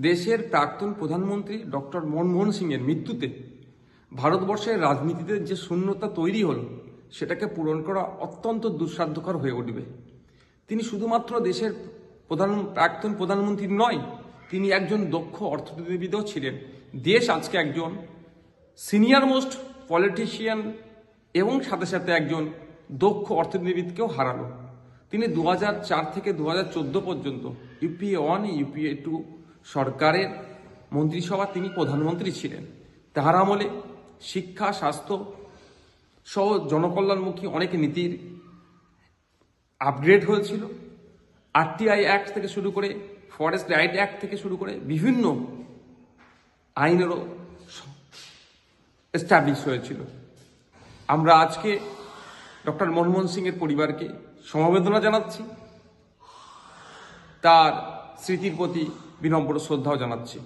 দেশের প্রাক্তন প্রধানমন্ত্রী ডক্টর মনমোহন সিংয়ের মৃত্যুতে ভারতবর্ষের রাজনীতিতে যে শূন্যতা তৈরি হলো সেটাকে পূরণ করা অত্যন্ত দুঃসাধ্যকর হয়ে উঠবে। তিনি শুধুমাত্র দেশের প্রাক্তন প্রধানমন্ত্রী নয়, তিনি একজন দক্ষ অর্থনীতিবিদও ছিলেন। দেশ আজকে একজন সিনিয়র মোস্ট পলিটিশিয়ান এবং সাথে সাথে একজন দক্ষ অর্থনীতিবিদকেও হারালো। তিনি 2004 থেকে 2014 পর্যন্ত ইউপিএ 1 ইউপিএ 2 সরকারের মন্ত্রিসভা তিনি প্রধানমন্ত্রী ছিলেন। তাহার আমলে শিক্ষা, স্বাস্থ্য সহ জনকল্যাণমুখী অনেক নীতির আপগ্রেড হয়েছিল। আরটিআই অ্যাক্ট থেকে শুরু করে ফরেস্ট রাইট অ্যাক্ট থেকে শুরু করে বিভিন্ন আইনেরও এস্টাবলিশ হয়েছিল। আমরা আজকে ডক্টর মনমোহন সিংয়ের পরিবারকে সমবেদনা জানাচ্ছি, তার স্মৃতির প্রতি বিনম্র শ্রদ্ধাও জানাচ্ছি।